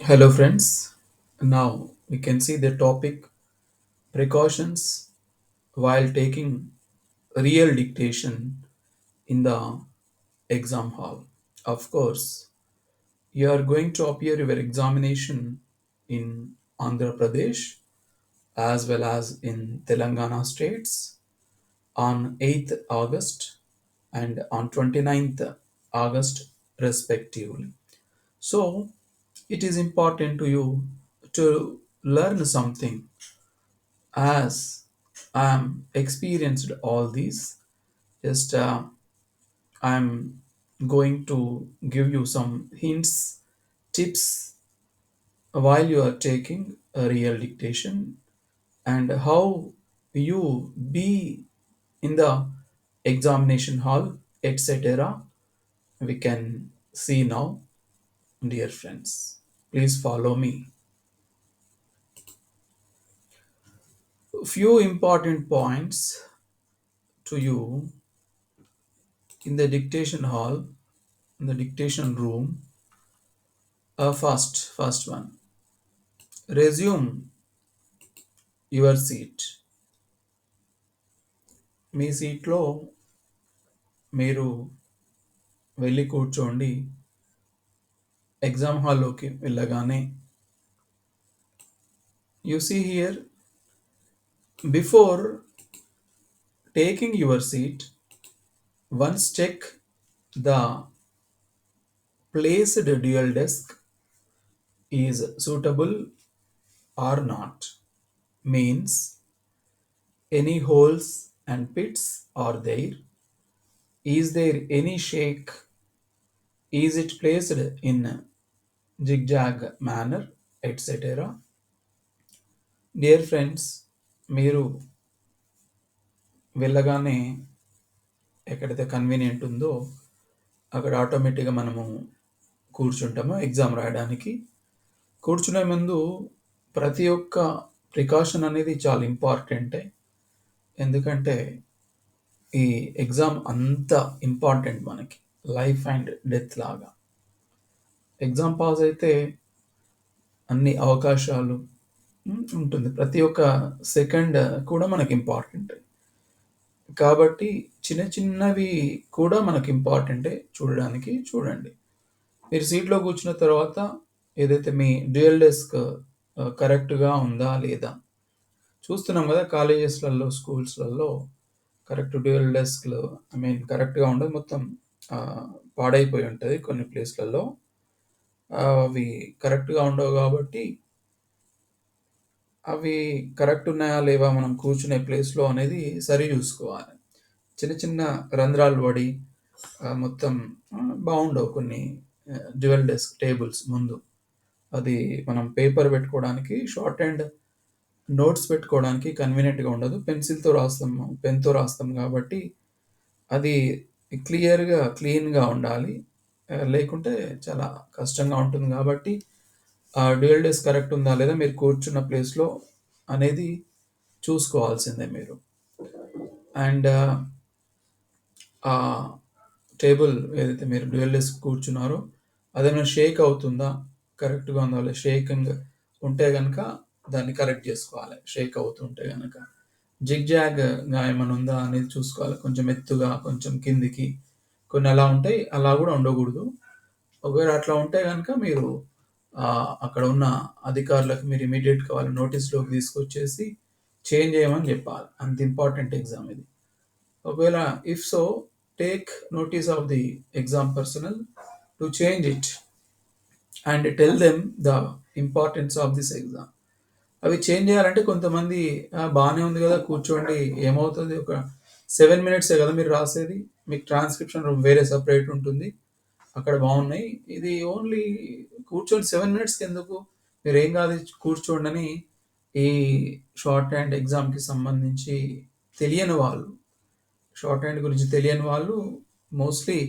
Hello, friends. Now we can see the topic precautions while taking real dictation in the exam hall. Of course, you are going to appear your examination in Andhra Pradesh as well as in Telangana states on 8th August and on 29th August respectively. So, it is important to you to learn something as I am experienced all these. Just I'm going to give you some hints, tips while you are taking a real dictation and how you be in the examination hall, etc. We can see now, dear friends. Please follow me. Few important points to you in the dictation hall, in the dictation room. First one. Resume your seat. మీ సీట్లో మీరు వెళ్ళి కూర్చోండి. Exam హాల్లోకి వెళ్ళగానే you see here before taking your seat once check the placed dual desk is suitable or not. Means any holes and pits are there? Is there any shake? Is it placed in zigzag manner, etc.? Dear friends, మీరు వెళ్ళగానే ఎక్కడైతే convenient ఉందో అక్కడ ఆటోమేటిక్గా మనము కూర్చుంటాము exam రాయడానికి. కూర్చునే ముందు ప్రతి ఒక్క ప్రికాషన్ అనేది చాలా ఇంపార్టెంటే. ఎందుకంటే ఈ ఎగ్జామ్ అంత ఇంపార్టెంట్ మనకి లైఫ్ అండ్ డెత్ లాగా. ఎగ్జామ్ పాస్ అయితే అన్ని అవకాశాలు ఉంటుంది. ప్రతి ఒక్క సెకండ్ కూడా మనకి ఇంపార్టెంట్. కాబట్టి చిన్న చిన్నవి కూడా మనకి ఇంపార్టెంటే చూడడానికి. చూడండి, మీరు సీట్లో కూర్చున్న తర్వాత ఏదైతే మీ డ్యూయల్ డెస్క్ కరెక్ట్గా ఉందా లేదా చూస్తున్నాం కదా. కాలేజెస్లలో, స్కూల్స్లలో కరెక్ట్ డ్యూయల్ డెస్క్లు కరెక్ట్గా ఉండదు. మొత్తం ఆ, పాడైపోయి ఉంటుంది కొన్ని ప్లేస్లలో. అవి కరెక్ట్గా ఉండవు కాబట్టి అవి కరెక్ట్ ఉన్నాయా లేవా మనం కూర్చునే ప్లేస్లో అనేది సరి చూసుకోవాలి. చిన్న చిన్న రంధ్రాలు పడి మొత్తం బాగుండవు కొన్ని డ్యూయల్ డెస్క్ టేబుల్స్ ముందు. అది మనం పేపర్ పెట్టుకోవడానికి, షార్ట్ హ్యాండ్ నోట్స్ పెట్టుకోవడానికి కన్వీనియంట్గా ఉండదు. పెన్సిల్తో రాస్తాము, పెన్తో రాస్తాం కాబట్టి అది క్లియర్గా క్లీన్గా ఉండాలి. లేకుంటే చాలా కష్టంగా ఉంటుంది. కాబట్టి ఆ డ్యూయల్ డెస్క్ కరెక్ట్ ఉందా లేదా మీరు కూర్చున్న ప్లేస్లో అనేది చూసుకోవాల్సిందే మీరు. అండ్ ఆ టేబుల్ ఏదైతే మీరు డ్యూయల్ డెస్క్ కూర్చున్నారో అదేమైనా షేక్ అవుతుందా, కరెక్ట్గా ఉందా లేదా. షేకింగ్ ఉంటే కనుక దాన్ని కరెక్ట్ చేసుకోవాలి. షేక్ అవుతుంటే కనుక జిగ్జాగ్గా ఏమైనా ఉందా అనేది చూసుకోవాలి. కొంచెం ఎత్తుగా, కొంచెం కిందికి కొన్ని అలా ఉంటాయి, అలా కూడా ఉండకూడదు. ఒకవేళ అట్లా ఉంటే కనుక మీరు అక్కడ ఉన్న అధికారులకు మీరు ఇమీడియట్గా వాళ్ళ నోటీస్లోకి తీసుకొచ్చేసి చేంజ్ చేయమని చెప్పాలి. అంత ఇంపార్టెంట్ ఎగ్జామ్ ఇది. ఒకవేళ if so, take notice of the exam personal to change it and tell them the importance of this exam. అవి చేంజ్ చేయాలంటే కొంతమంది బాగానే ఉంది కదా కూర్చోండి ఏమవుతుంది, ఒక 7 మినిట్సే కదా మీరు రాసేది, మీకు ట్రాన్స్క్రిప్షన్ రూమ్ వేరే సపరేట్ ఉంటుంది, అక్కడ బాగున్నాయి, ఇది ఓన్లీ కూర్చోండి 7 మినిట్స్కి ఎందుకు, మీరు ఏం కాదు కూర్చోండి అని ఈ షార్ట్ హ్యాండ్ ఎగ్జామ్కి సంబంధించి తెలియని వాళ్ళు, షార్ట్ హ్యాండ్ గురించి తెలియని వాళ్ళు మోస్ట్లీ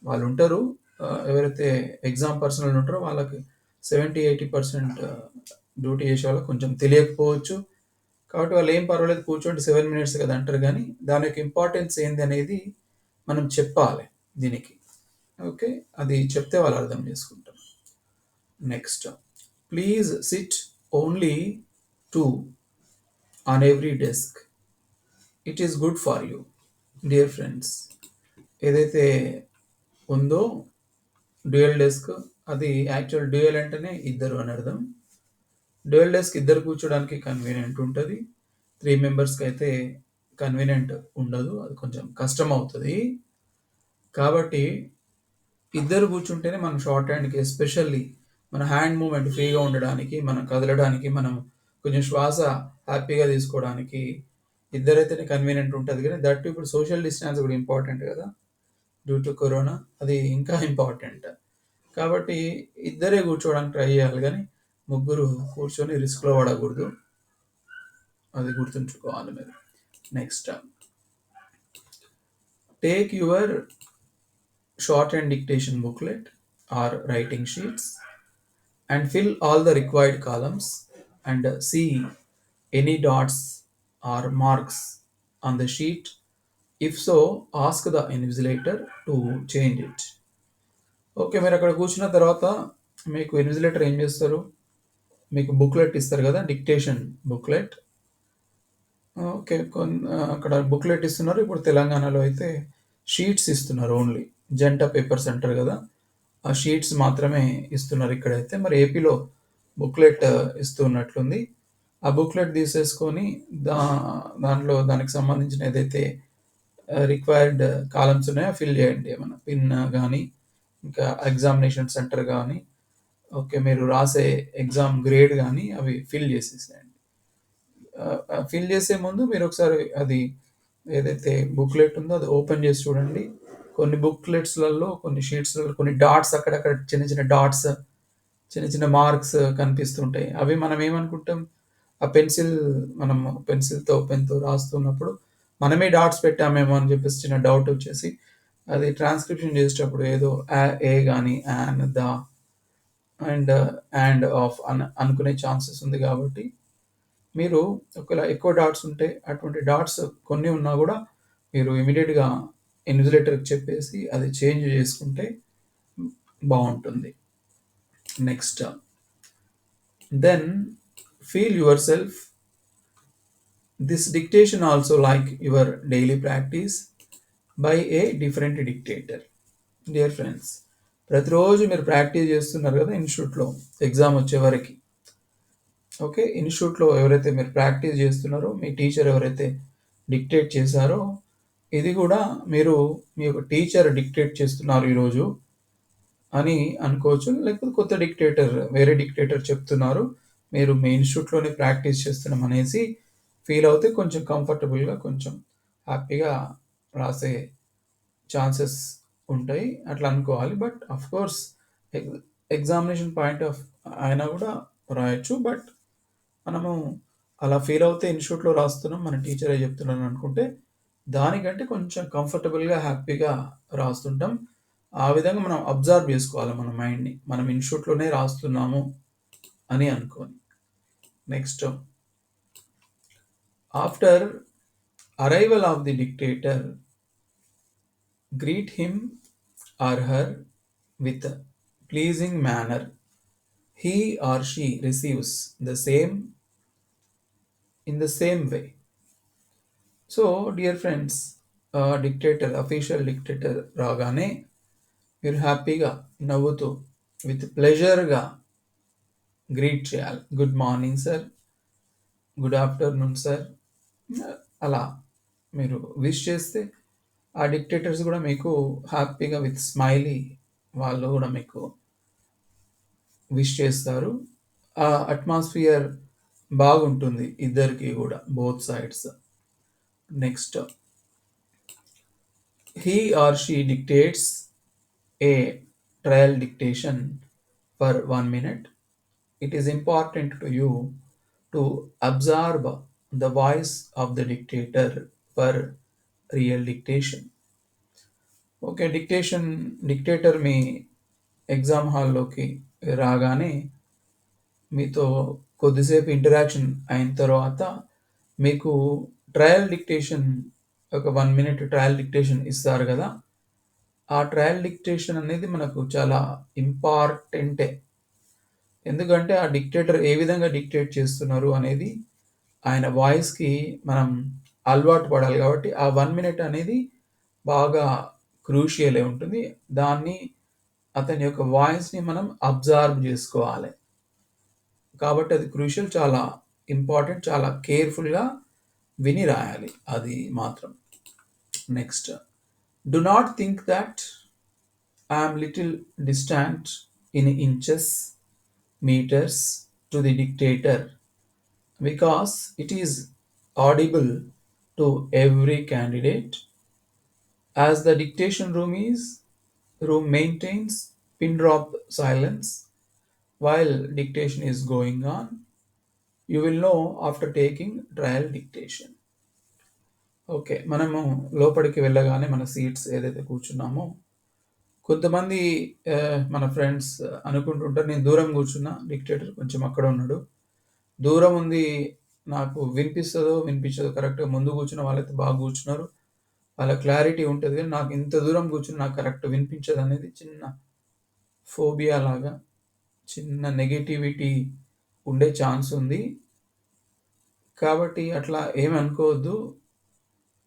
వాళ్ళు ఉంటారు. ఎవరైతే ఎగ్జామ్ పర్సనల్ ఉంటారో వాళ్ళకి 70-80% డ్యూటీ చేసే వాళ్ళకి కొంచెం తెలియకపోవచ్చు. కాబట్టి వాళ్ళు ఏం పర్వాలేదు కూర్చోండి 7 మినిట్స్ కదా అంటారు. కానీ దాని యొక్క ఇంపార్టెన్స్ ఏంది అనేది మనం చెప్పాలి దీనికి. ఓకే, అది చెప్తే వాళ్ళు అర్థం చేసుకుంటారు. Next, please SIT only 2 on every desk. It is good for you. Dear friends, ఏదైతే ఉందో డ్యూయల్ డెస్క్, అది యాక్చువల్ డ్యూయల్ అంటేనే ఇద్దరు అని అర్థం. డ్యూయల్ డెస్క్ ఇద్దరు కూర్చోడానికి కన్వీనియంట్ ఉంటుంది. 3 మెంబర్స్కి అయితే కన్వీనియంట్ ఉండదు, అది కొంచెం కష్టం అవుతుంది. కాబట్టి ఇద్దరు కూర్చుంటేనే మనం షార్ట్ హ్యాండ్కి ఎస్పెషల్లీ మన హ్యాండ్ మూమెంట్ ఫ్రీగా ఉండడానికి, మనం కదలడానికి, మనం కొంచెం శ్వాస హ్యాపీగా తీసుకోవడానికి ఇద్దరైతేనే కన్వీనియంట్ ఉంటుంది. కానీ దట్ ఇప్పుడు సోషల్ డిస్టెన్స్ కూడా ఇంపార్టెంట్ కదా, డ్యూ టు కరోనా అది ఇంకా ఇంపార్టెంట్. కాబట్టి ఇద్దరే కూర్చోవడానికి ట్రై చేయాలి, కానీ ముగ్గురు కూర్చొని రిస్క్లో పడకూడదు, అది గుర్తుంచుకోవాలి మీరు. Next, take your shorthand dictation booklet or writing sheets and fill all the required columns and see any dots or marks on the sheet. If so, ask the invigilator to change it. Okay, మీరు అక్కడ కూర్చున్న తర్వాత మీకు invigilator ఏం చేస్తారు, మీకు booklet ఇస్తారు కదా, డిక్టేషన్ బుక్లెట్. ఓకే, అక్కడ బుక్లెట్ ఇస్తున్నారు. ఇప్పుడు తెలంగాణలో అయితే షీట్స్ ఇస్తున్నారు, ఓన్లీ జంట పేపర్స్ అంటారు కదా, ఆ షీట్స్ మాత్రమే ఇస్తున్నారు ఇక్కడైతే. మరి ఏపీలో బుక్లెట్ ఇస్తున్నట్లుంది. ఆ బుక్లెట్ తీసేసుకొని దాంట్లో దానికి సంబంధించిన ఏదైతే రిక్వైర్డ్ కాలమ్స్ ఉన్నాయో ఫిల్ చేయండి. ఏమన్నా పిన్ కానీ, ఇంకా ఎగ్జామినేషన్ సెంటర్ కానీ, ఓకే మీరు రాసే ఎగ్జామ్ గ్రేడ్ కానీ అవి ఫిల్ చేసేసేయండి. ఫిల్ చేసే ముందు మీరు ఒకసారి అది ఏదైతే బుక్లెట్ ఉందో అది ఓపెన్ చేసి చూడండి. కొన్ని బుక్లెట్స్లలో, కొన్ని షీట్స్లలో కొన్ని డాట్స్, అక్కడక్కడ చిన్న చిన్న డాట్స్, చిన్న చిన్న మార్క్స్ కనిపిస్తుంటాయి. అవి మనం ఏమనుకుంటాం, ఆ మనం పెన్సిల్తో పెన్తో రాస్తున్నప్పుడు మనమే డాట్స్ పెట్టామేమో అని చెప్పేసి చిన్న డౌట్ వచ్చేసి అది ట్రాన్స్క్రిప్షన్ చేసేటప్పుడు ఏదో ఏ కానీ యాన్ ద అండ్ ఆఫ్ అనుకునే ఛాన్సెస్ ఉంది. కాబట్టి మీరు ఒకవేళ ఎక్కువ డాట్స్ ఉంటే, అటువంటి డాట్స్ కొన్ని ఉన్నా కూడా మీరు ఇమీడియట్గా ఇన్విజిలేటర్కి చెప్పేసి అది చేంజ్ చేసుకుంటే బాగుంటుంది. Next, then feel yourself this dictation also like your daily practice by a different dictator. Dear friends, ప్రతిరోజు మీరు ప్రాక్టీస్ చేస్తున్నారు కదా ఇన్స్టిట్యూట్లో ఎగ్జామ్ వచ్చే వరకు. ఓకే, ఇన్స్టిట్యూట్లో ఎవరైతే మీరు ప్రాక్టీస్ చేస్తున్నారో, మీ టీచర్ ఎవరైతే డిక్టేట్ చేశారో, ఇది కూడా మీరు మీ యొక్క టీచర్ డిక్టేట్ చేస్తున్నారు ఈరోజు అని అనుకోవచ్చు. లేకపోతే కొత్త డిక్టేటర్, వేరే డిక్టేటర్ చెప్తున్నారు, మీరు మీ ఇన్స్టిట్యూట్లోనే ప్రాక్టీస్ చేస్తున్నాం అనేసి ఫీల్ అవుతే కొంచెం కంఫర్టబుల్గా, కొంచెం హ్యాపీగా రాసే ఛాన్సెస్ ఉంటాయి, అట్లా అనుకోవాలి. But of course examination point of అయినా కూడా రాయొచ్చు. బట్ మనము అలా ఫీల్ అవుతే ఇన్స్టిట్యూట్లో రాస్తున్నాం, మన టీచరే చెప్తున్నాను అనుకుంటే దానికంటే కొంచెం కంఫర్టబుల్గా, హ్యాపీగా రాస్తుంటాం. ఆ విధంగా మనం అబ్జర్వ్ చేసుకోవాలి మన మైండ్ని, మనం ఇన్స్టిట్యూట్లోనే రాస్తున్నాము అని అనుకోని. Next, after arrival of the dictator, greet him or her with a pleasing manner. He or she receives the same in the same way. So dear friends, dictator, official dictator రాగానే మీరు హ్యాపీగా నవ్వుతూ విత్ ప్లెజర్గా గ్రీట్ చేయాలి. Good morning sir, good afternoon sir, అలా మీరు wish చేస్తే ఆ dictators కూడా మీకు హ్యాపీగా విత్ స్మైలీ వాళ్ళు కూడా మీకు విష్ చేస్తారు. ఆ అట్మాస్ఫియర్ బాగుంటుంది ఇద్దరికి కూడా, both sides. Next, he or she dictates a trial dictation for 1 minute. It is important to you to observe the voice of the dictator for real dictation. Okay, dictator me exam హాల్లోకి రాగానే మీతో కొద్దిసేపు interaction అయిన తర్వాత మీకు trial dictation, ఒక 1 minute trial dictation ఇస్తారు కదా. ఆ ట్రయల్ డిక్టేషన్ అనేది మనకు చాలా ఇంపార్టెంటే. ఎందుకంటే ఆ డిక్టేటర్ ఏ విధంగా డిక్టేట్ చేస్తున్నారు అనేది ఆయన వాయిస్‌కి మనం అలవాటు పడాలి కాబట్టి ఆ 1 మినిట్ అనేది బాగా క్రూషియల్ అయి ఉంటుంది. దాన్ని అతని యొక్క వాయిస్‌ని మనం అబ్జార్బ్ జేసుకోవాలి. కాబట్టి అది క్రూషియల్, చాలా ఇంపార్టెంట్, చాలా కేర్‌ఫుల్‌గా విని రాయాలి అది మాత్రం. Next, do not think that I am little distant in inches, meters to the dictator because it is audible to every candidate as the dictation room maintains pin drop silence while dictation is going on. You will know after taking trial dictation. Okay, మనము లోపలికి వెళ్ళగానే మన seats ఏదైతే కూర్చున్నామో కొంతమంది మన friends అనుకుంటుంటారు, నేను దూరం కూర్చున్నా, డిక్టేటర్ కొంచెం అక్కడ ఉన్నాడు, దూరం ఉంది, నాకు వినిపిస్తదో వినిపించదో, కరెక్ట్‌గా ముందు కూర్చున్న వాళ్ళైతే బాగా కూర్చున్నారు, వాళ్ళ క్లారిటీ ఉంటది గానీ, నాకు ఇంత దూరం కూర్చొని నాకు కరెక్ట్ వినిపించదనేది చిన్న ఫోబియా లాగా, చిన్న నెగటివిటీ ఉండే ఛాన్స్ ఉంది. కాబట్టి అట్లా ఏమి అనుకోవద్దు.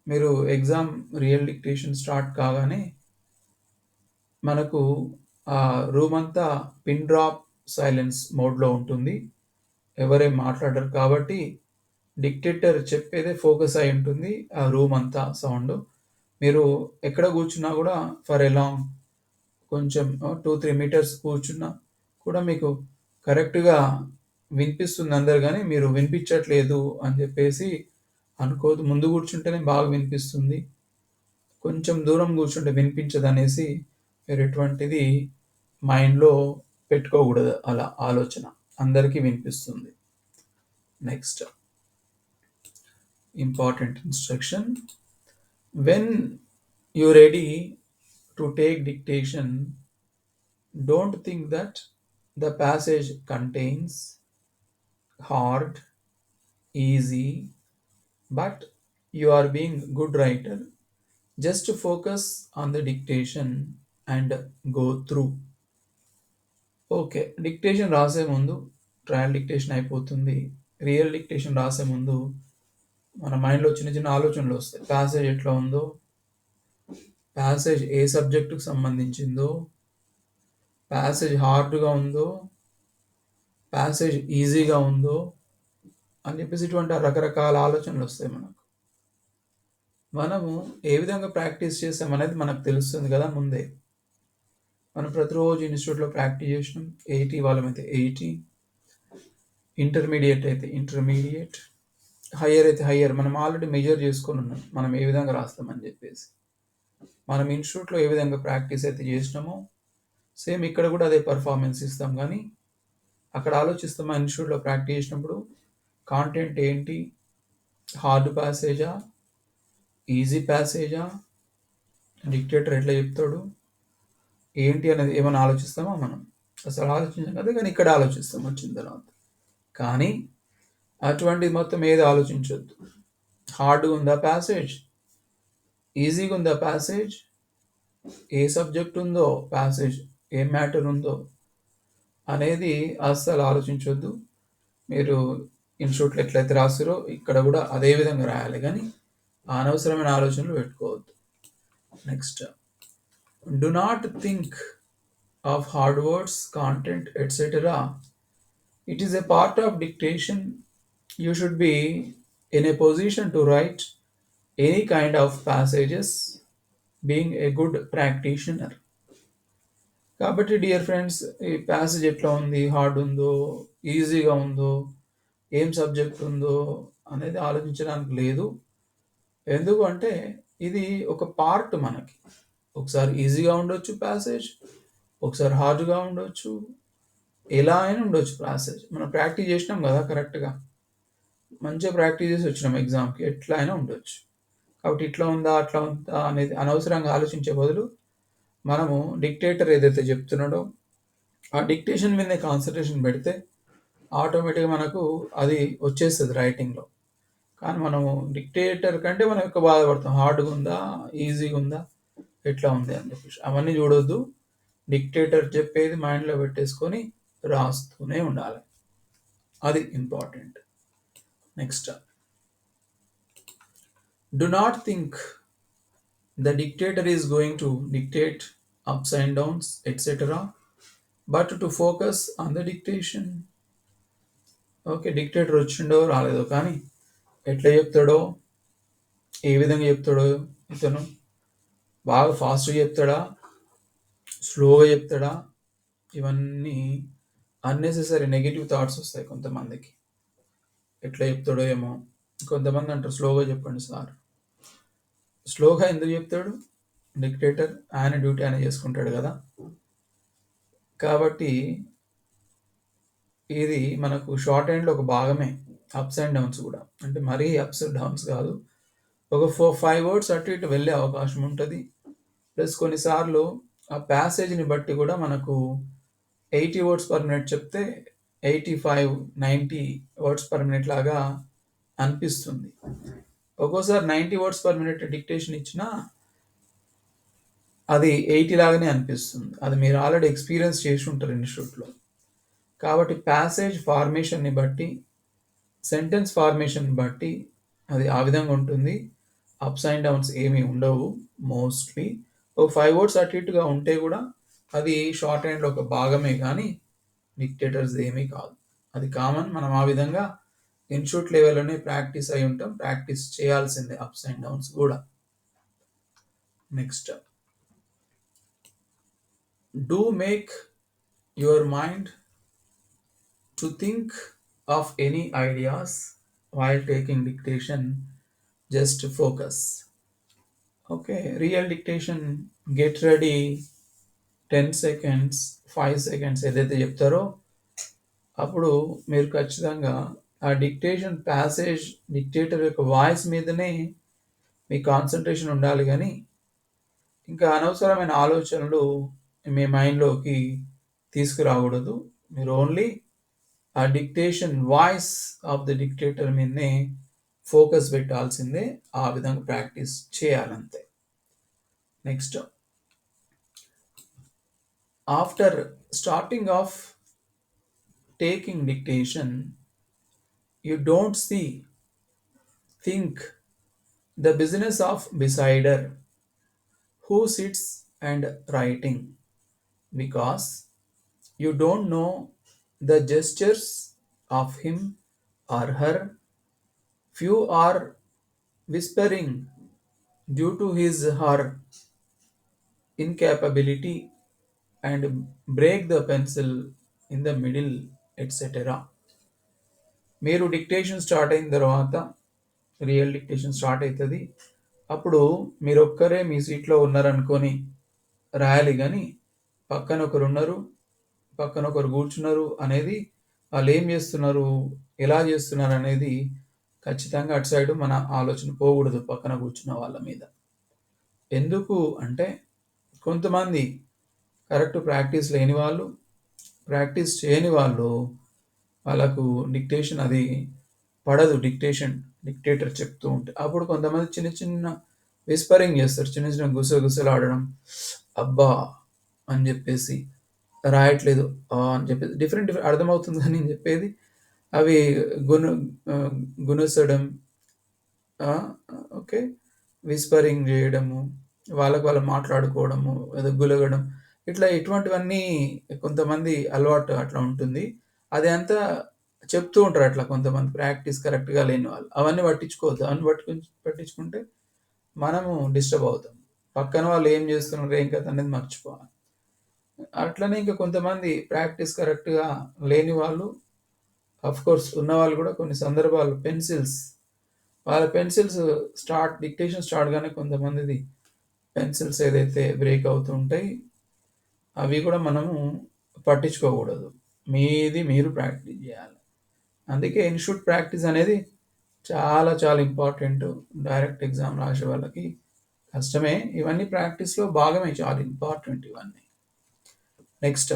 మీరు ఎగ్జామ్ రియల్ డిక్టేషన్ స్టార్ట్ కాగానే మనకు ఆ రూమ్ అంతా పిన్ డ్రాప్ సైలెన్స్ మోడ్‌లో ఉంటుంది. ఎవరేం మాట్లాడరు కాబట్టి డిక్టేటర్ చెప్పేదే ఫోకస్ అయి ఉంటుంది ఆ రూమ్ అంతా సౌండ్. మీరు ఎక్కడ కూర్చున్నా కూడా ఫర్ ఎ లాంగ్ కొంచెం 2-3 మీటర్స్ కూర్చున్నా కూడా మీకు కరెక్ట్‌గా వినిపిస్తుంది అందరు గానీ, మీరు వినిపించట్లేదు అని చెప్పేసి అనుకోవద్దు. ముందు కూర్చుంటేనే బాగా వినిపిస్తుంది, కొంచెం దూరం కూర్చుంటే వినిపించదనేసి మీరు ఎటువంటిది మైండ్‌లో పెట్టుకోకూడదు అలా ఆలోచన. అందరికీ వినిపిస్తుంది. Next important instruction. When you're ready to take dictation, don't think that the passage contains hard, easy, but you are being good writer. Just focus on the dictation and go through. Okay, dictation రాసే ముందు, trial dictation అయిపోతుంది, real dictation రాసే ముందు మన మైండ్‌లో చిన్న చిన్న ఆలోచనలు వస్తాయి. ప్యాసేజ్ ఎట్లా ఉందో, ప్యాసేజ్ ఏ సబ్జెక్టుకు సంబంధించిందో, ప్యాసేజ్ హార్డ్‌గా ఉందో, ప్యాసేజ్ ఈజీగా ఉందో అని చెప్పేసి ఇటువంటి రకరకాల ఆలోచనలు వస్తాయి మనకు. మనము ఏ విధంగా ప్రాక్టీస్ చేసామనేది మనకు తెలుస్తుంది కదా ముందే. మనం ప్రతిరోజు ఇన్స్టిట్యూట్‌లో ప్రాక్టీస్ చేసినాం. 80 వాళ్ళమైతే 80, ఇంటర్మీడియేట్ అయితే ఇంటర్మీడియేట్, హైయర్ అయితే హైయర్. మనం ఆల్రెడీ మెజర్ చేసుకొని ఉన్నాం మనం ఏ విధంగా రాస్తామని చెప్పేసి. మనం ఇన్స్టిట్యూట్‌లో ఏ విధంగా ప్రాక్టీస్ అయితే చేసినామో సేమ్ ఇక్కడ కూడా అదే పర్ఫార్మెన్స్ ఇస్తాం. కానీ అక్కడ ఆలోచిస్తాం, ఆ ఇన్స్టిట్యూట్‌లో ప్రాక్టీస్ చేసినప్పుడు కాంటెంట్ ఏంటి, హార్డ్ ప్యాసేజా, ఈజీ ప్యాసేజా, డిక్టేటర్ ఎట్లా చెప్తాడు ఏంటి అనేది ఏమైనా ఆలోచిస్తామా మనం? అసలు ఆలోచించాం కదా, కానీ ఇక్కడ ఆలోచిస్తాం వచ్చిన తర్వాత. కానీ అటువంటిది మొత్తం ఏది ఆలోచించొద్దు. హార్డ్‌గా ఉందా ప్యాసేజ్, ఈజీగా ఉందా ప్యాసేజ్, ఏ సబ్జెక్ట్ ఉందో ప్యాసేజ్, ఏ మ్యాటర్ ఉందో అనేది అస్సలు ఆలోచించొద్దు. మీరు ఇన్స్టిట్యూట్లో ఎట్లయితే రాసిరో ఇక్కడ కూడా అదే విధంగా రాయాలి, కానీ అనవసరమైన ఆలోచనలు పెట్టుకోవద్దు. Next, do not think of hard words, content etcetera. It is a part of dictation. You should be in a position to write any kind of passages, being a good practitioner. కాబట్టి dear friends, ఈ passage ఎట్లా ఉంది, hard ఉందో, ఈజీగా ఉందో, ఏం subject ఉందో అనేది ఆలోచించడానికి లేదు. ఎందుకు అంటే ఇది ఒక పార్ట్ మనకి. ఒకసారి ఈజీగా ఉండొచ్చు ప్యాసేజ్, ఒకసారి హార్డ్‌గా ఉండొచ్చు, ఎలా అయినా ఉండొచ్చు ప్యాసేజ్. మనం ప్రాక్టీస్ చేసినాం కదా కరెక్ట్‌గా, మంచిగా ప్రాక్టీస్ చేసి వచ్చినాం ఎగ్జామ్‌కి, ఎట్లా అయినా ఉండొచ్చు. కాబట్టి ఇట్లా ఉందా, అట్లా ఉందా అనేది అనవసరంగా ఆలోచించే బదులు మనము డిక్టేటర్ ఏదైతే చెప్తున్నాడో ఆ డిక్టేషన్ మీదనే కాన్సంట్రేషన్ పెడితే ఆటోమేటిక్‌గా మనకు అది వచ్చేస్తది రైటింగ్‌లో. కానీ మనము డిక్టేటర్ కంటే మనం ఎక్కువ బాధపడతాం. హార్డ్‌గా ఉందా, ఈజీగా ఉందా, ఎట్లా ఉంది అని చెప్పేసి. అవన్నీ చూడొద్దు. డిక్టేటర్ చెప్పేది మైండ్‌లో పెట్టేసుకొని రాస్తూనే ఉండాలి. అది important. Next, do not think the dictator is going to dictate ups and downs, etc., but to focus on the dictation. Okay, dictator వచ్చిండో రాలేదో కానీ ఎట్లా చెప్తాడో, ఏ విధంగా చెప్తాడో, ఇతను బాగా ఫాస్ట్గా చెప్తాడా, స్లోగా చెప్తాడా, ఇవన్నీ అన్నెసెసరీ నెగిటివ్ థాట్స్ వస్తాయి కొంతమందికి. ఎట్లా చెప్తాడో ఏమో. కొంతమంది అంటారు స్లోగా చెప్పండి సార్. స్లోగా ఎందుకు చెప్తాడు? డిక్టేటర్ ఆయన డ్యూటీ ఆయన చేసుకుంటాడు కదా. కాబట్టి ఇది మనకు షార్ట్ హ్యాండ్లో ఒక భాగమే. అప్స్ అండ్ డౌన్స్ కూడా, అంటే మరీ అప్స్ డౌన్స్ కాదు, ఒక 4-5 వర్డ్స్ అటు ఇటు వెళ్ళే అవకాశం ఉంటుంది. ప్లస్ కొన్నిసార్లు ఆ ప్యాసేజ్ని బట్టి కూడా మనకు 80 వర్డ్స్ పర్ మినిట్ చెప్తే 85-90 వర్డ్స్ పర్ మినిట్ లాగా అనిపిస్తుంది. ఒక్కోసారి 90 వర్డ్స్ పర్ మినిట్ డిక్టేషన్ ఇచ్చినా అది 80 లాగానే అనిపిస్తుంది. అది మీరు ఆల్రెడీ ఎక్స్పీరియన్స్ చేసి ఉంటారు ఇన్స్టిట్యూట్లో. కాబట్టి ప్యాసేజ్ ఫార్మేషన్ని బట్టి, సెంటెన్స్ ఫార్మేషన్ బట్టి అది ఆ విధంగా ఉంటుంది. అప్స్ అండ్ డౌన్స్ ఏమీ ఉండవు మోస్ట్లీ. ఒక 5 వర్డ్స్ అటు ఇటుగా ఉంటే కూడా అది షార్ట్ హ్యాండ్లో ఒక భాగమే కానీ డిక్టేటర్స్ ఏమీ కాదు. అది కామన్. మనం ఆ విధంగా ఇన్స్టిట్యూట్ లెవెల్లోనే ప్రాక్టీస్ అయి ఉంటాం. ప్రాక్టీస్ చేయాల్సిందే అప్స్ అండ్ డౌన్స్ కూడా. Next, do make your mind to think of any ideas while taking dictation. Just focus. Okay, real dictation, get ready 10 seconds 5 seconds ఏదైతే చెప్తారో అప్పుడు మీరు ఖచ్చితంగా ఆ డిక్టేషన్ ప్యాసేజ్ డిక్టేటర్ యొక్క వాయిస్ మీదనే మీ కాన్సన్ట్రేషన్ ఉండాలి కానీ ఇంకా అనవసరమైన ఆలోచనలు మీ మైండ్లోకి తీసుకురాకూడదు. మీరు ఓన్లీ ఆ dictation voice of the dictator మీదనే ఫోకస్ పెట్టాల్సిందే. ఆ విధంగా ప్రాక్టీస్ చేయాలంతే. Next, after starting of taking dictation, you don't think the business of besider who sits and writing, because you don't know the gestures of him or her. Few are whispering due to his or her incapability and break the pencil in the middle, etc. మీరు dictation start అయిన తర్వాత, real dictation start అవుతుంది, అప్పుడు మీరు ఒక్కరే మీ సీట్లో ఉన్నారనుకొని రాయాలి కానీ పక్కన ఒకరు ఉన్నారు, పక్కన ఒకరు కూర్చున్నారు అనేది, వాళ్ళు ఏం చేస్తున్నారు, ఎలా చేస్తున్నారు అనేది ఖచ్చితంగా అటు సైడు మన ఆలోచన పోకూడదు పక్కన కూర్చున్న వాళ్ళ మీద. ఎందుకు అంటే కొంతమంది కరెక్ట్ ప్రాక్టీస్ లేని వాళ్ళు, ప్రాక్టీస్ చేయని వాళ్ళు, వాళ్ళకు డిక్టేషన్ అది పడదు. డిక్టేటర్ చెప్తూ ఉంటే అప్పుడు కొంతమంది చిన్న చిన్న విస్పరింగ్ చేస్తారు, చిన్న చిన్న గుసగుసలాడడం, అబ్బా అని చెప్పేసి, రాయట్లేదు అని చెప్పేసి, డిఫరెంట్ అర్థమవుతుంది అని నేను చెప్పేది. అవి గునసడం, ఓకే, విస్పరింగ్ చేయడము, వాళ్ళకు వాళ్ళు మాట్లాడుకోవడము, ఏదో గులగడం, ఇట్లా ఇటువంటివన్నీ కొంతమంది అలవాటు అట్లా ఉంటుంది. అది అంతా చెప్తూ ఉంటారు అట్లా కొంతమంది ప్రాక్టీస్ కరెక్ట్గా లేని వాళ్ళు. అవన్నీ పట్టించుకోవద్దు. అవన్నీ పట్టించుకుంటే మనము డిస్టర్బ్ అవుతాం. పక్కన వాళ్ళు ఏం చేస్తున్నారు, ఏం కథ అనేది మర్చిపోవాలి. అట్లనే ఇంకా కొంతమంది ప్రాక్టీస్ కరెక్ట్గా లేని వాళ్ళు, కోర్స్ ఉన్న వాళ్ళు కూడా కొన్ని సందర్భాలు వాళ్ళ పెన్సిల్స్ డిక్టేషన్ స్టార్ట్ గానే కొంతమందిది పెన్సిల్స్ ఏదైతే బ్రేక్ అవుతూ ఉంటాయి అవి కూడా మనము పట్టించుకోకూడదు. మీది మీరు ప్రాక్టీస్ చేయాలి. అందుకే ఇన్స్టిట్యూట్ ప్రాక్టీస్ అనేది చాలా చాలా ఇంపార్టెంట్. డైరెక్ట్ ఎగ్జామ్ రాసే వాళ్ళకి కష్టమే, ఇవన్నీ ప్రాక్టీస్లో భాగమే, చాలా ఇంపార్టెంట్ ఇవన్నీ. Next,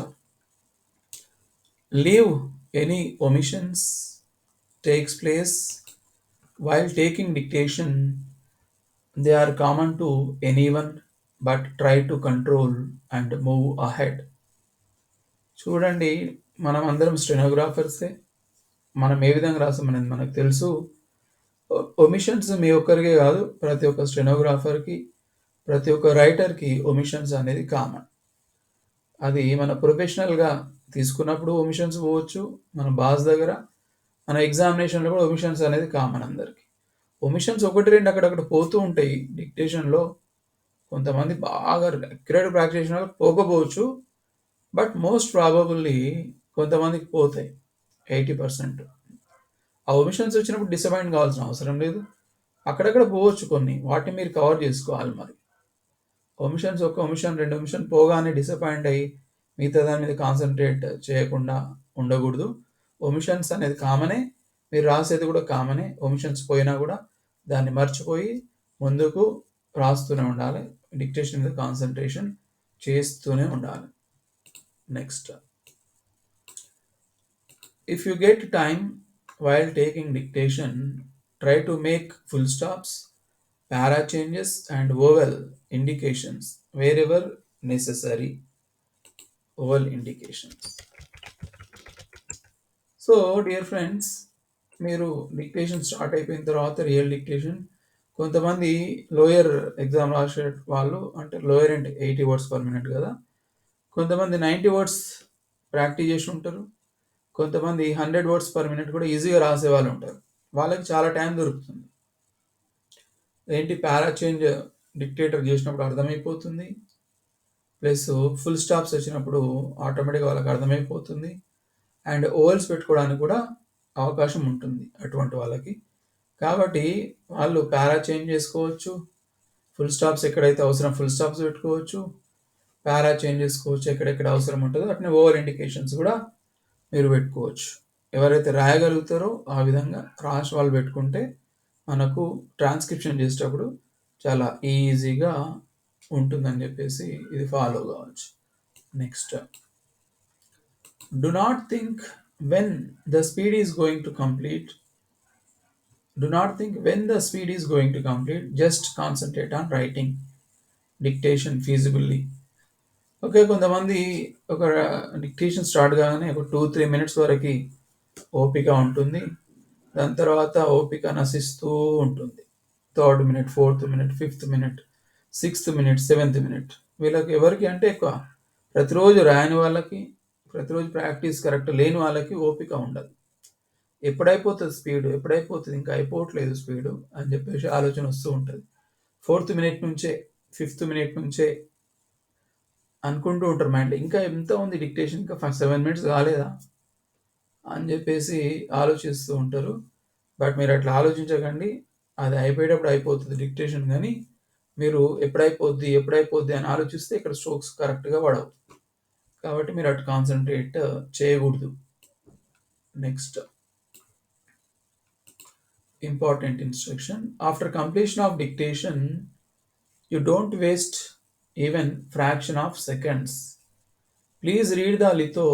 leave any omissions takes place while taking dictation. They are common to anyone, but try to control and move ahead. చూడండి, మనం అందరం స్టెనోగ్రాఫర్సే. మనం ఏ విధంగా రాసామనేది మనకు తెలుసు. ఒమిషన్స్ మీ ఒక్కరికే కాదు, ప్రతి ఒక్క స్టెనోగ్రాఫర్‌కి, ప్రతి ఒక్క రైటర్‌కి ఒమిషన్స్ అనేది కామన్. అది మన ప్రొఫెషనల్‌గా తీసుకున్నప్పుడు ఒమిషన్స్ పోవచ్చు. మన బాస్ దగ్గర, మన ఎగ్జామినేషన్‌లో కూడా ఒమిషన్స్ అనేది కామన్ అందరికి. ఒమిషన్స్ 1, 2 అక్కడక్కడ పోతూ ఉంటాయి డిక్టేషన్‌లో. కొంతమంది బాగా అక్యురేట్ ప్రాక్టీస్ చేసిన వాళ్ళకి పోకపోవచ్చు. బట్ మోస్ట్ ప్రాబబుల్లీ కొంతమందికి పోతాయి 80%. ఆ ఒమిషన్స్ వచ్చినప్పుడు డిసప్పాయింట్ కావాల్సిన అవసరం లేదు. అక్కడక్కడ పోవచ్చు కొన్ని. వాటిని మీరు కవర్ చేసుకోవాలి మరి. ఒమిషన్స్, ఒక ఒమిషన్, 2 ఒమిషన్ పోగానే డిసప్పాయింట్ అయ్యి మిగతా దాని మీద కాన్సంట్రేట్ చేయకుండా ఉండకూడదు. ఒమిషన్స్ అనేది కామనే. మీరు రాసేది కూడా కామనే. ఒమిషన్స్ పోయినా కూడా దాన్ని మర్చిపోయి ముందుకు రాస్తూనే ఉండాలి. డిక్టేషన్ మీద కాన్సంట్రేషన్ చేస్తూనే ఉండాలి. Next, if you get time while taking dictation, try to make full stops, para changes, and vowel indications wherever necessary. Vowel indications. So dear friends, మీరు డిక్టేషన్ స్టార్ట్ అయిపోయిన తర్వాత రియల్ డిక్టేషన్, కొంతమంది lower exam రాసే వాళ్ళు, అంటే lower అంటే 80 words per minute కదా, కొంతమంది 90 వర్డ్స్ ప్రాక్టీస్ చేసి ఉంటారు. కొంతమంది 100 వర్డ్స్ పర్ మినిట్ కూడా ఈజీగా రాసే వాళ్ళు ఉంటారు. వాళ్ళకి చాలా టైం దొరుకుతుంది. ఏంటి, పారా చేంజ్ డిక్టేటర్ చేసినప్పుడు అర్థమైపోతుంది. ప్లస్ ఫుల్ స్టాప్స్ వచ్చినప్పుడు ఆటోమేటిక్గా వాళ్ళకి అర్థమైపోతుంది. అండ్ ఓవెల్స్ పెట్టుకోవడానికి కూడా అవకాశం ఉంటుంది అటువంటి వాళ్ళకి. కాబట్టి వాళ్ళు పారా చేంజ్ చేసుకోవచ్చు. ఫుల్ స్టాప్స్ ఎక్కడైతే అవసరం ఫుల్ స్టాప్స్ పెట్టుకోవచ్చు. పారా చేంజ్ చేసుకోవచ్చు ఎక్కడెక్కడ అవసరం ఉంటుందో. అట్నే ఓవర్ ఇండికేషన్స్ కూడా మీరు పెట్టుకోవచ్చు. ఎవరైతే రాయగలుగుతారో ఆ విధంగా రాసి వాళ్ళు పెట్టుకుంటే మనకు ట్రాన్స్క్రిప్షన్ చేసేటప్పుడు చాలా ఈజీగా ఉంటుందని చెప్పేసి ఇది ఫాలో కావచ్చు. Next, do not think when the speed is going to complete. Do not think when the speed is going to complete. Just concentrate on writing dictation feasibly. Okay, కొంతమంది ఒక డిక్టేషన్ స్టార్ట్ కాగానే ఒక 2-3 minutes వరకు ఓపిక ఉంటుంది. దాని తర్వాత ఓపిక నశిస్తూ ఉంటుంది. 3rd minute, 4th minute, 5th minute, 6th minute, 7th minute, వీళ్ళకి ఎవరికి అంటే ఎక్కువ ప్రతిరోజు రాయని వాళ్ళకి, ప్రతిరోజు ప్రాక్టీస్ కరెక్ట్ లేని వాళ్ళకి ఓపిక ఉండదు. ఎప్పుడైపోతుంది స్పీడ్, ఎప్పుడైపోతుంది, ఇంకా అయిపోవట్లేదు స్పీడు అని చెప్పేసి ఆలోచన వస్తూ ఉంటుంది. 4th మినిట్ నుంచే, 5th మినిట్ నుంచే అనుకుంటూ ఉంటారు మైండ్లో, ఇంకా ఎంత ఉంది డిక్టేషన్, ఇంకా 7 మినిట్స్ కాలేదా అని చెప్పేసి ఆలోచిస్తూ ఉంటారు. బట్ మీరు అట్లా ఆలోచించకండి. అది అయిపోయేటప్పుడు అయిపోతుంది డిక్టేషన్. కానీ మీరు ఎప్పుడైపోద్ది ఎప్పుడైపోద్ది అని ఆలోచిస్తే ఇక్కడ స్ట్రోక్స్ కరెక్ట్గా పడవు. కాబట్టి మీరు అటు కాన్సన్ట్రేట్ చేయకూడదు. Next important instruction, after completion of dictation you don't waste even fraction of seconds. Please read the litho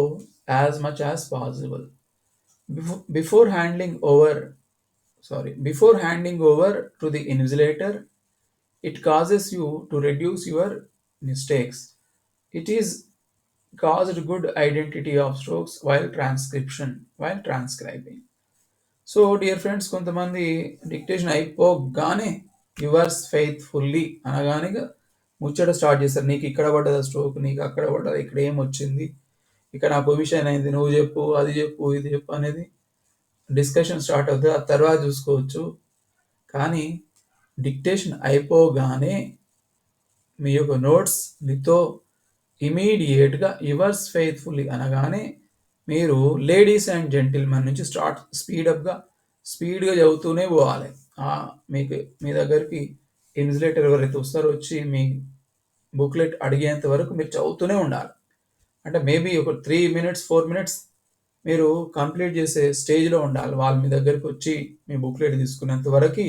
as much as possible before handing over to the invigilator. It causes you to reduce your mistakes. It is caused good identity of strokes while transcribing. So dear friends, కొంతమంది dictation అయిపోగానే yours faithfully అనగానే ముచ్చట start చేస్తారు. నీకు ఇక్కడ పడ్డదా stroke, నీకు అక్కడ పడ్డదా, ఇక్కడ ఏం వచ్చింది, ఇక్కడ నా పొజిషన్ అయింది, నువ్వు చెప్పు, అది చెప్పు, ఇది చెప్పు అనేది డిస్కషన్ స్టార్ట్ అవుతుంది. ఆ తర్వాత చూసుకోవచ్చు. కానీ డిక్టేషన్ అయిపోగానే మీ యొక్క నోట్స్ మీతో ఇమీడియట్గా యువర్స్ ఫెయిత్ఫుల్లీ అనగానే మీరు లేడీస్ అండ్ జెంటిల్మెన్ నుంచి స్పీడ్గా చదువుతూనే పోవాలి. మీకు మీ దగ్గరికి ఇన్విజిలేటర్ ఎవరైతే వస్తారో వచ్చి మీ బుక్లెట్ అడిగేంత వరకు మీరు చదువుతూనే ఉండాలి. అంటే మేబీ ఒక 3 మినిట్స్ 4 మినిట్స్ మీరు కంప్లీట్ చేసే స్టేజ్లో ఉండాలి. వాళ్ళు మీ దగ్గరికి వచ్చి మీ బుక్లెట్ తీసుకునేంత వరకు,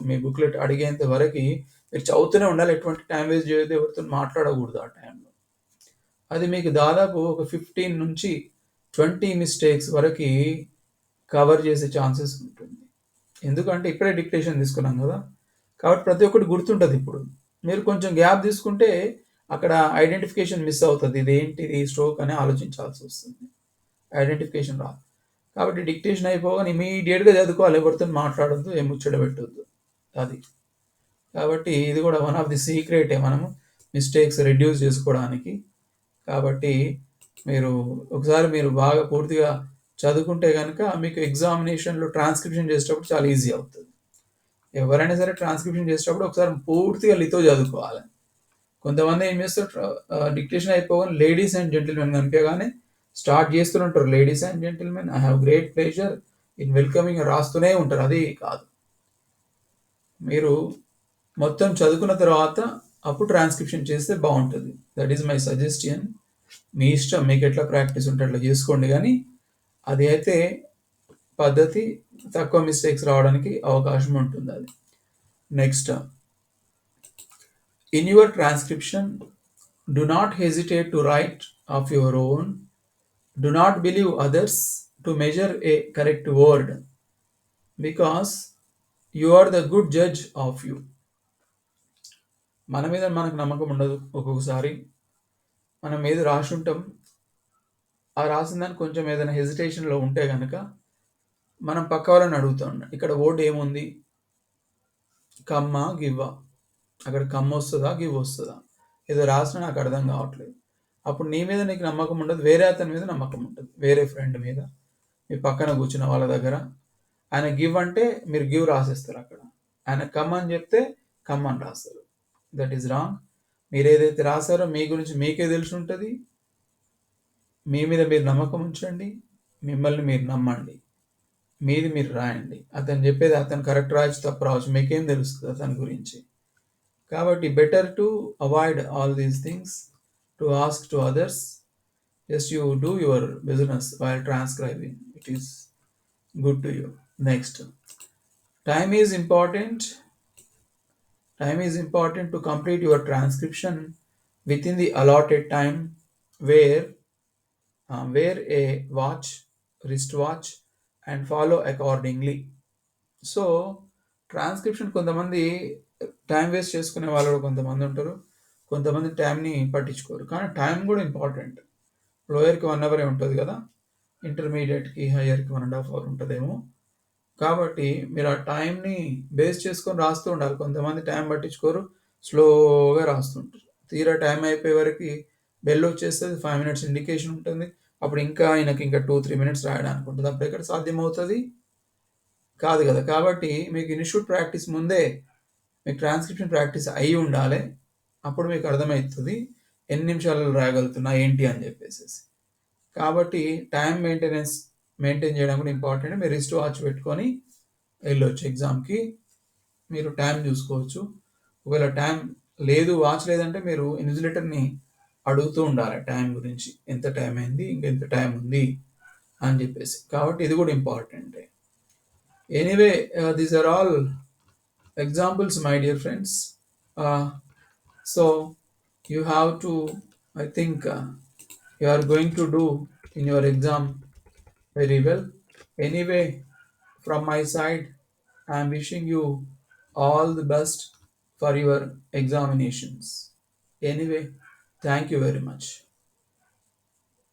మీ బుక్లెట్ అడిగేంత వరకు మీరు చదువుతూనే ఉండాలి. ఎటువంటి టైం వేస్ట్ చేయొద్దు, ఎవరితో మాట్లాడకూడదు ఆ టైంలో. అది మీకు దాదాపు ఒక 15 నుంచి 20 మిస్టేక్స్ వరకు కవర్ చేసే ఛాన్సెస్ ఉంటుంది. ఎందుకంటే ఇప్పుడే డిక్టేషన్ తీసుకున్నాం కదా, కాబట్టి ప్రతి ఒక్కటి గుర్తుంటుంది. ఇప్పుడు మీరు కొంచెం గ్యాప్ తీసుకుంటే అక్కడ ఐడెంటిఫికేషన్ మిస్ అవుతది. ఇదేంటిది స్ట్రోక్ అని ఆలోచించాల్సి వస్తుంది. ఐడెంటిఫికేషన్ రాదు. కాబట్టి డిక్టేషన్ అయిపోగానే ఇమ్మీడియేట్‌గా చదువుకోవాలి. ఎవరితోని మాట్లాడొద్దు, ఏం ముచ్చట పెట్టొద్దు. అది. కాబట్టి ఇది కూడా వన్ ఆఫ్ ది సీక్రెటే మనము మిస్టేక్స్ రెడ్యూస్ చేసుకోవడానికి. కాబట్టి మీరు ఒకసారి బాగా పూర్తిగా చదువుకుంటే గనక మీకు ఎగ్జామినేషన్‌లో ట్రాన్స్క్రిప్షన్ చేసేటప్పుడు చాలా ఈజీ అవుతది. ఎవరైనా సరే ట్రాన్స్క్రిప్షన్ చేసేటప్పుడు ఒకసారి పూర్తిగా లితో చదువుకోవాలి. కొంతమంది ఏం చేస్తారు డిక్టేషన్ అయిపోగానే లేడీస్ అండ్ జెంటిల్‌మెన్ కనిపియగానే స్టార్ట్ చేస్తూనే ఉంటారు. Ladies and gentlemen I have great pleasure in welcoming రాస్తూనే ఉంటారు. అది కాదు. మీరు మొత్తం చదువుకున్న తర్వాత అప్పుడు ట్రాన్స్క్రిప్షన్ చేస్తే బాగుంటుంది. That is my suggestion. మీ ఇష్టం, మీకు ఎట్లా ప్రాక్టీస్ ఉంటే అట్లా చేసుకోండి, కానీ అది అయితే పద్ధతి, తక్కువ మిస్టేక్స్ రావడానికి అవకాశం ఉంటుంది. అది next, in your transcription do not hesitate to write of your own. Do not believe others to measure a correct word because you are the good judge of you. మన మీద మనకు నమ్మకం ఉండదు. ఒక్కొక్కసారి మనం ఏది రాసి ఉంటాం, ఆ రాసిన దానికి కొంచెం ఏదైనా హెజిటేషన్లో ఉంటే కనుక మనం పక్క వాళ్ళని అడుగుతాం, ఇక్కడ వర్డ్ ఏముంది, కమ్మా గివ్వా, అక్కడ కమ్ వస్తుందా గివ్ వస్తుందా, ఏదో రాసినా నాకు అర్థం కావట్లేదు. అప్పుడు నీ మీద నీకు నమ్మకం ఉండదు, వేరే అతని మీద నమ్మకం ఉంటుంది, వేరే ఫ్రెండ్ మీద, మీ పక్కన కూర్చున్న వాళ్ళ దగ్గర. ఆయన గివ్ అంటే మీరు గివ్ రాసేస్తారు అక్కడ, ఆయన కమ్ అని చెప్తే కమ్ అని రాస్తారు. That is wrong. మీరు ఏదైతే రాసారో మీ గురించి మీకే తెలిసి ఉంటుంది. మీ మీద మీరు నమ్మకం ఉంచండి, మిమ్మల్ని మీరు నమ్మండి, మీది మీరు రాయండి. అతను చెప్పేది అతను కరెక్ట్ రాయొచ్చు, తప్పు రావచ్చు, మీకేం తెలుస్తుంది అతని గురించి. కాబట్టి better to avoid all these things, to ask to others. Just you do your business while transcribing. It is good to you. Next, time is important. Time is important to complete your transcription within the allotted time. Wear a watch, wristwatch, and follow accordingly. So transcription కొంతమంది time waste చేసుకునే వాళ్ళు కూడా కొంతమంది ఉంటారు. కొంతమంది టైంని పట్టించుకోరు. కానీ టైం కూడా ఇంపార్టెంట్. లోయర్కి 1 అవరే ఉంటుంది కదా, ఇంటర్మీడియట్కి హయ్యర్కి 1.5 అవర్ ఉంటుందేమో. కాబట్టి మీరు ఆ టైంని బేస్ చేసుకొని రాస్తూ ఉండాలి. కొంతమంది టైం పట్టించుకోరు, స్లోగా రాస్తుంటారు. తీరా టైం అయిపోయే వరకు బెల్ వచ్చేస్తుంది, 5 minutes ఇండికేషన్ ఉంటుంది. అప్పుడు ఇంకా ఆయనకి ఇంకా 2-3 minutes రాయడానికి ఉంటుంది. అప్పుడు ఎక్కడ సాధ్యమవుతుంది? కాదు కదా. కాబట్టి మీకు ఇన్స్టిట్యూట్ ప్రాక్టీస్ ముందే మీకు ట్రాన్స్క్రిప్షన్ ప్రాక్టీస్ అయి ఉండాలి. అప్పుడు మీకు అర్థమవుతుంది ఎన్ని నిమిషాలలో రాయగలుగుతున్నా ఏంటి అని చెప్పేసి. కాబట్టి టైం మెయింటైన్ చేయడం కూడా ఇంపార్టెంట్. మీరు రిస్ట్ వాచ్ పెట్టుకొని వెళ్ళొచ్చు ఎగ్జామ్కి, మీరు టైం చూసుకోవచ్చు. ఒకవేళ టైం లేదు, వాచ్ లేదంటే మీరు ఇన్విజిలేటర్ని అడుగుతూ ఉండాలి టైం గురించి, ఎంత టైం అయింది, ఇంకెంత టైం ఉంది అని చెప్పేసి. కాబట్టి ఇది కూడా ఇంపార్టెంటే. Anyway, these are all examples, my dear friends. So you have to, I think, you are going to do in your exam very well. Anyway, from my side, I am wishing you all the best for your examinations. Anyway, thank you very much.